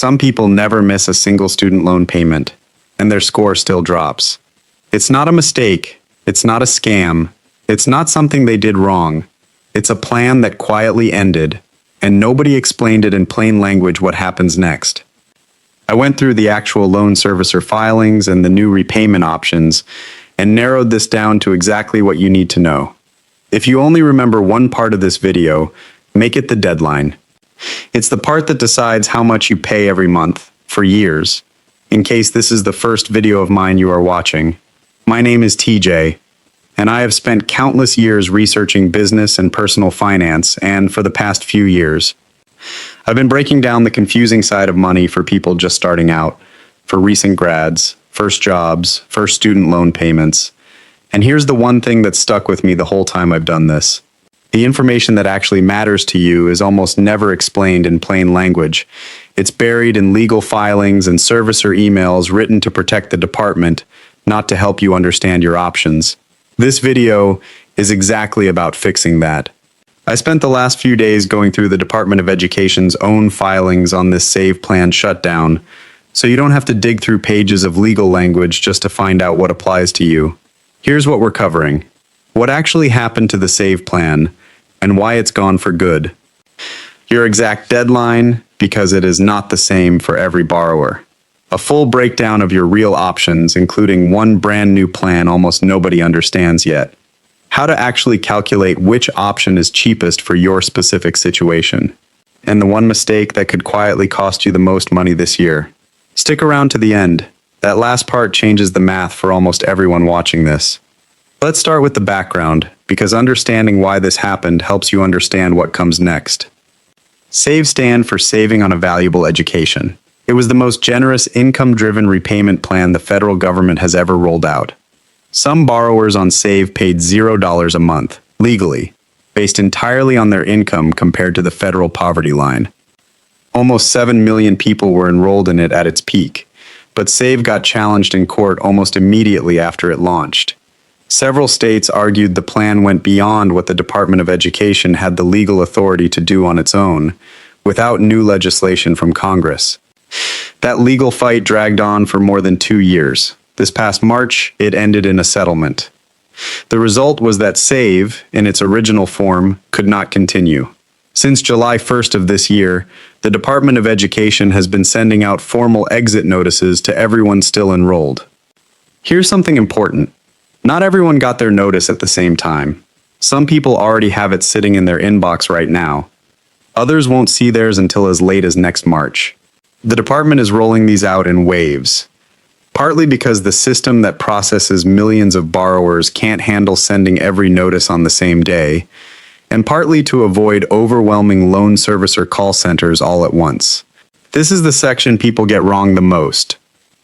Some people never miss a single student loan payment, and their score still drops. It's not a mistake. It's not a scam. It's not something they did wrong. It's a plan that quietly ended, and nobody explained it in plain language what happens next. I went through the actual loan servicer filings and the new repayment options, and narrowed this down to exactly what you need to know. If you only remember one part of this video, make it the deadline. It's the part that decides how much you pay every month, for years. In case this is the first video of mine you are watching, my name is TJ, and I have spent countless years researching business and personal finance, and for the past few years, I've been breaking down the confusing side of money for people just starting out, for recent grads, first jobs, first student loan payments. And here's the one thing that stuck with me the whole time I've done this. The information that actually matters to you is almost never explained in plain language. It's buried in legal filings and servicer emails written to protect the department, not to help you understand your options. This video is exactly about fixing that. I spent the last few days going through the Department of Education's own filings on this SAVE plan shutdown, so you don't have to dig through pages of legal language just to find out what applies to you. Here's what we're covering: what actually happened to the SAVE plan, and why it's gone for good. Your exact deadline, because it is not the same for every borrower. A full breakdown of your real options, including one brand new plan almost nobody understands yet. How to actually calculate which option is cheapest for your specific situation. And the one mistake that could quietly cost you the most money this year. Stick around to the end. That last part changes the math for almost everyone watching this. Let's start with the background, because understanding why this happened helps you understand what comes next. SAVE stands for Saving on a Valuable Education. It was the most generous income-driven repayment plan the federal government has ever rolled out. Some borrowers on SAVE paid $0 a month, legally, based entirely on their income compared to the federal poverty line. Almost 7 million people were enrolled in it at its peak, but SAVE got challenged in court almost immediately after it launched. Several states argued the plan went beyond what the Department of Education had the legal authority to do on its own, without new legislation from Congress. That legal fight dragged on for more than 2 years. This past March, it ended in a settlement. The result was that SAVE, in its original form, could not continue. Since July 1st of this year, the Department of Education has been sending out formal exit notices to everyone still enrolled. Here's something important. Not everyone got their notice at the same time. Some people already have it sitting in their inbox right now. Others won't see theirs until as late as next March. The department is rolling these out in waves, partly because the system that processes millions of borrowers can't handle sending every notice on the same day, and partly to avoid overwhelming loan servicer call centers all at once. This is the section people get wrong the most.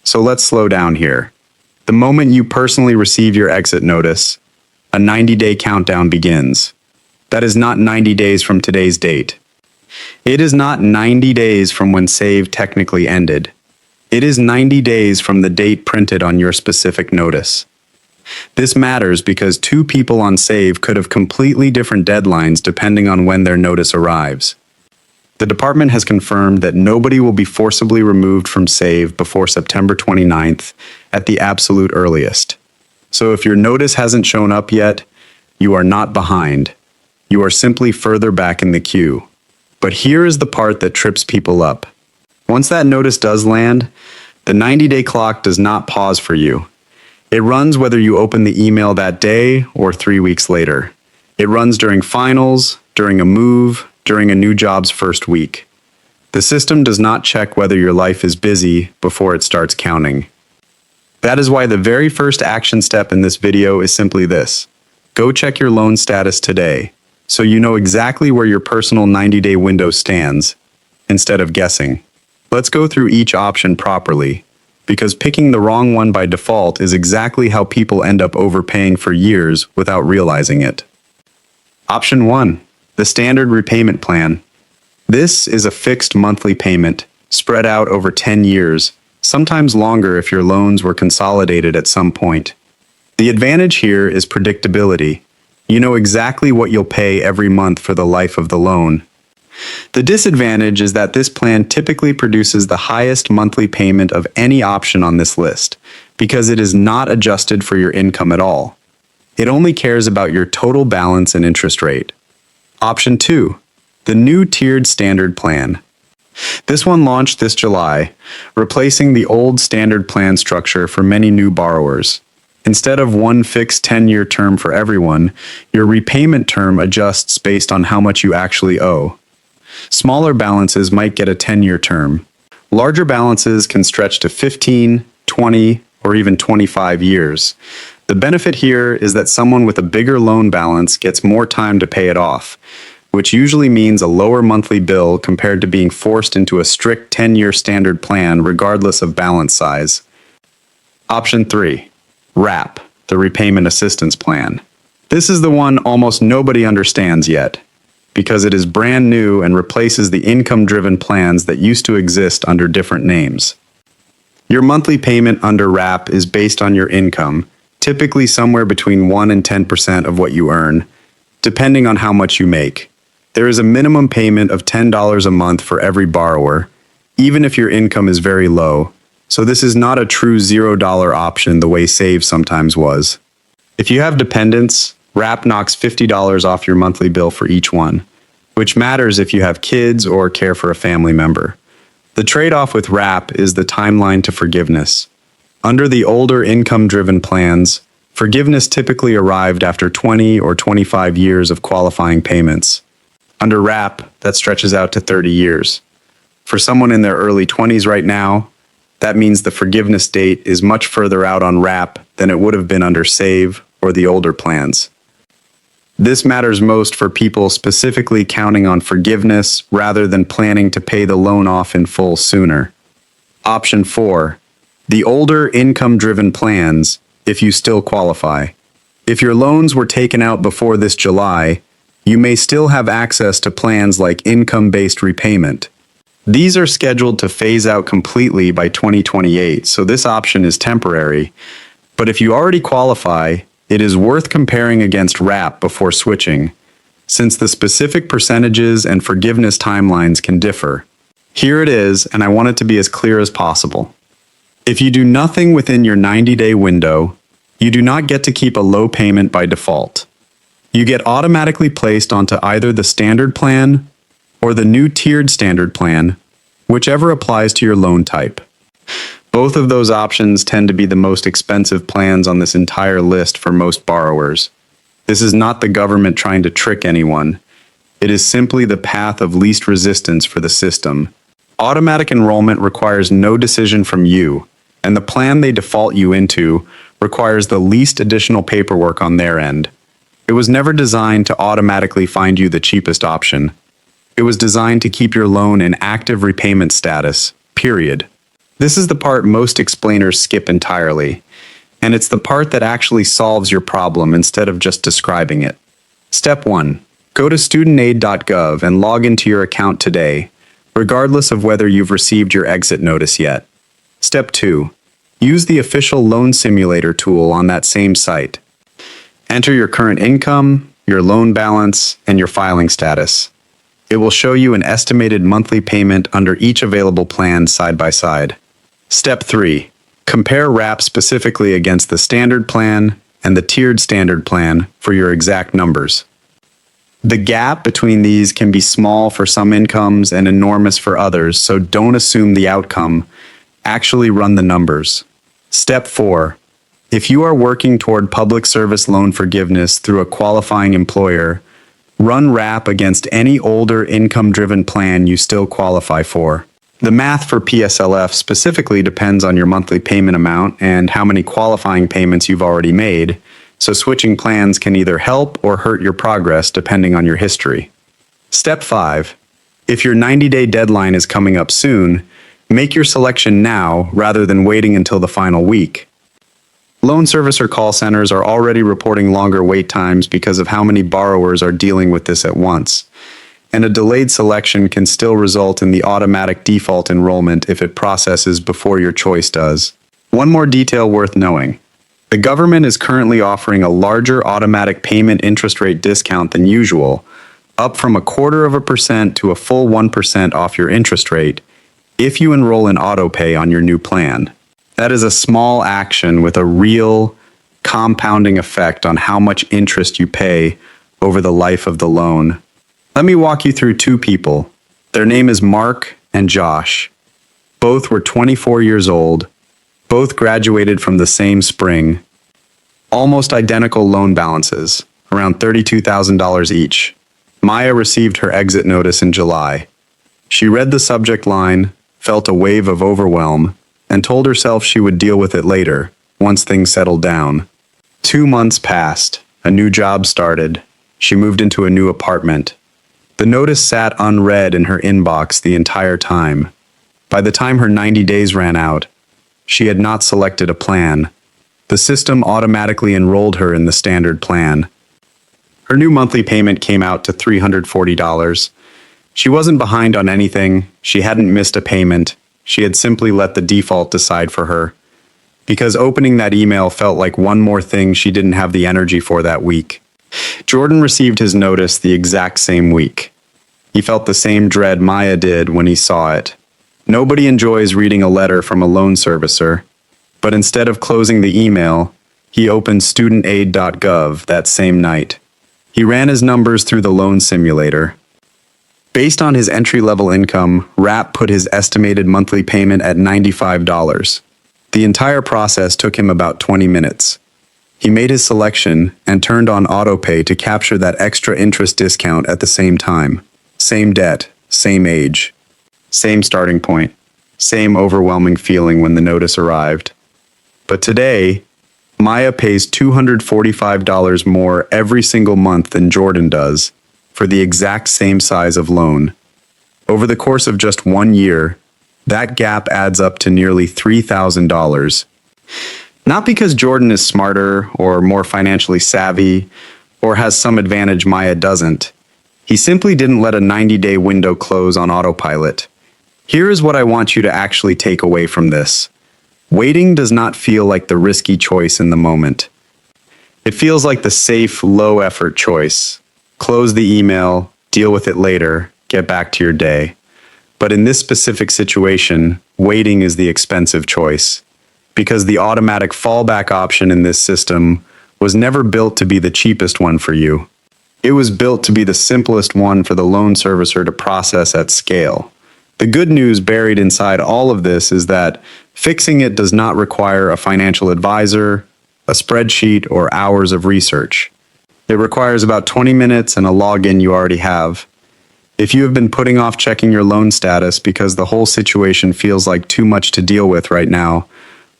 So let's slow down here. The moment you personally receive your exit notice, a 90-day countdown begins. That is not 90 days from today's date. It is not 90 days from when SAVE technically ended. It is 90 days from the date printed on your specific notice. This matters because two people on SAVE could have completely different deadlines depending on when their notice arrives. The department has confirmed that nobody will be forcibly removed from SAVE before September 29th at the absolute earliest. So if your notice hasn't shown up yet, you are not behind. You are simply further back in the queue. But here is the part that trips people up. Once that notice does land, the 90-day clock does not pause for you. It runs whether you open the email that day or 3 weeks later. It runs during finals, during a move, during a new job's first week. The system does not check whether your life is busy before it starts counting. That is why the very first action step in this video is simply this. Go check your loan status today, so you know exactly where your personal 90-day window stands, instead of guessing. Let's go through each option properly, because picking the wrong one by default is exactly how people end up overpaying for years without realizing it. Option 1. The standard repayment plan. This is a fixed monthly payment, spread out over 10 years, sometimes longer if your loans were consolidated at some point. The advantage here is predictability. You know exactly what you'll pay every month for the life of the loan. The disadvantage is that this plan typically produces the highest monthly payment of any option on this list, because it is not adjusted for your income at all. It only cares about your total balance and interest rate. Option 2. The new tiered standard plan. This one launched this July, replacing the old standard plan structure for many new borrowers. Instead of one fixed 10-year term for everyone, your repayment term adjusts based on how much you actually owe. Smaller balances might get a 10-year term. Larger balances can stretch to 15, 20, or even 25 years. The benefit here is that someone with a bigger loan balance gets more time to pay it off, which usually means a lower monthly bill compared to being forced into a strict 10-year standard plan regardless of balance size. Option 3. RAP, the Repayment Assistance Plan. This is the one almost nobody understands yet, because it is brand new and replaces the income-driven plans that used to exist under different names. Your monthly payment under RAP is based on your income, typically somewhere between 1 and 10% of what you earn, depending on how much you make. There is a minimum payment of $10 a month for every borrower, even if your income is very low, so this is not a true $0 option the way Save sometimes was. If you have dependents, RAP knocks $50 off your monthly bill for each one, which matters if you have kids or care for a family member. The trade-off with RAP is the timeline to forgiveness. Under the older income-driven plans, forgiveness typically arrived after 20 or 25 years of qualifying payments. Under RAP, that stretches out to 30 years. For someone in their early 20s right now, that means the forgiveness date is much further out on RAP than it would have been under Save or the older plans. This matters most for people specifically counting on forgiveness rather than planning to pay the loan off in full sooner. Option 4. The older income-driven plans, if you still qualify. If your loans were taken out before this July, you may still have access to plans like income-based repayment. These are scheduled to phase out completely by 2028, so this option is temporary. But if you already qualify, it is worth comparing against RAP before switching, since the specific percentages and forgiveness timelines can differ. Here it is, and I want it to be as clear as possible. If you do nothing within your 90-day window, you do not get to keep a low payment by default. You get automatically placed onto either the standard plan or the new tiered standard plan, whichever applies to your loan type. Both of those options tend to be the most expensive plans on this entire list for most borrowers. This is not the government trying to trick anyone. It is simply the path of least resistance for the system. Automatic enrollment requires no decision from you, and the plan they default you into requires the least additional paperwork on their end. It was never designed to automatically find you the cheapest option. It was designed to keep your loan in active repayment status, period. This is the part most explainers skip entirely, and it's the part that actually solves your problem instead of just describing it. Step 1. Go to StudentAid.gov and log into your account today, regardless of whether you've received your exit notice yet. Step 2. Use the official Loan Simulator tool on that same site. Enter your current income, your loan balance, and your filing status. It will show you an estimated monthly payment under each available plan side by side. Step 3. Compare RAP specifically against the standard plan and the tiered standard plan for your exact numbers. The gap between these can be small for some incomes and enormous for others, so don't assume the outcome. Actually run the numbers. Step 4. If you are working toward public service loan forgiveness through a qualifying employer, run RAP against any older income-driven plan you still qualify for. The math for PSLF specifically depends on your monthly payment amount and how many qualifying payments you've already made, so switching plans can either help or hurt your progress depending on your history. Step 5. If your 90-day deadline is coming up soon, make your selection now rather than waiting until the final week. Loan servicer call centers are already reporting longer wait times because of how many borrowers are dealing with this at once, and a delayed selection can still result in the automatic default enrollment if it processes before your choice does. One more detail worth knowing. The government is currently offering a larger automatic payment interest rate discount than usual, up from 0.25% to a full 1% off your interest rate if you enroll in autopay on your new plan. That is a small action with a real compounding effect on how much interest you pay over the life of the loan. Let me walk you through two people. Their name is Mark and Josh. Both were 24 years old. Both graduated from the same spring. Almost identical loan balances, around $32,000 each. Maya received her exit notice in July. She read the subject line, felt a wave of overwhelm, and told herself she would deal with it later, once things settled down. 2 months passed. A new job started. She moved into a new apartment. The notice sat unread in her inbox the entire time. By the time her 90 days ran out, she had not selected a plan. The system automatically enrolled her in the standard plan. Her new monthly payment came out to $340. She wasn't behind on anything. She hadn't missed a payment. She had simply let the default decide for her. Because opening that email felt like one more thing she didn't have the energy for that week. Jordan received his notice the exact same week. He felt the same dread Maya did when he saw it. Nobody enjoys reading a letter from a loan servicer, but instead of closing the email, he opened StudentAid.gov that same night. He ran his numbers through the loan simulator. Based on his entry-level income, Rapp put his estimated monthly payment at $95. The entire process took him about 20 minutes. He made his selection and turned on autopay to capture that extra interest discount at the same time. Same debt, same age, same starting point, same overwhelming feeling when the notice arrived. But today, Maya pays $245 more every single month than Jordan does for the exact same size of loan. Over the course of just 1 year, that gap adds up to nearly $3,000. Not because Jordan is smarter or more financially savvy or has some advantage Maya doesn't. He simply didn't let a 90-day window close on autopilot. Here is what I want you to actually take away from this. Waiting does not feel like the risky choice in the moment. It feels like the safe, low-effort choice. Close the email, deal with it later, get back to your day. But in this specific situation, waiting is the expensive choice. Because the automatic fallback option in this system was never built to be the cheapest one for you. It was built to be the simplest one for the loan servicer to process at scale. The good news buried inside all of this is that fixing it does not require a financial advisor, a spreadsheet, or hours of research. It requires about 20 minutes and a login you already have. If you have been putting off checking your loan status because the whole situation feels like too much to deal with right now,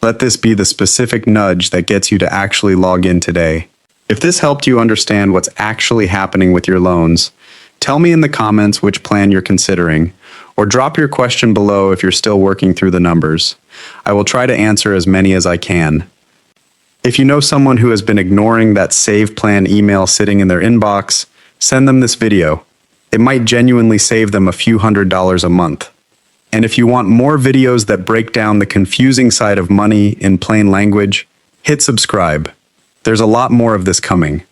let this be the specific nudge that gets you to actually log in today. If this helped you understand what's actually happening with your loans, tell me in the comments which plan you're considering, or drop your question below if you're still working through the numbers. I will try to answer as many as I can. If you know someone who has been ignoring that save plan email sitting in their inbox, send them this video. It might genuinely save them a few $100s a month. And if you want more videos that break down the confusing side of money in plain language, hit subscribe. There's a lot more of this coming.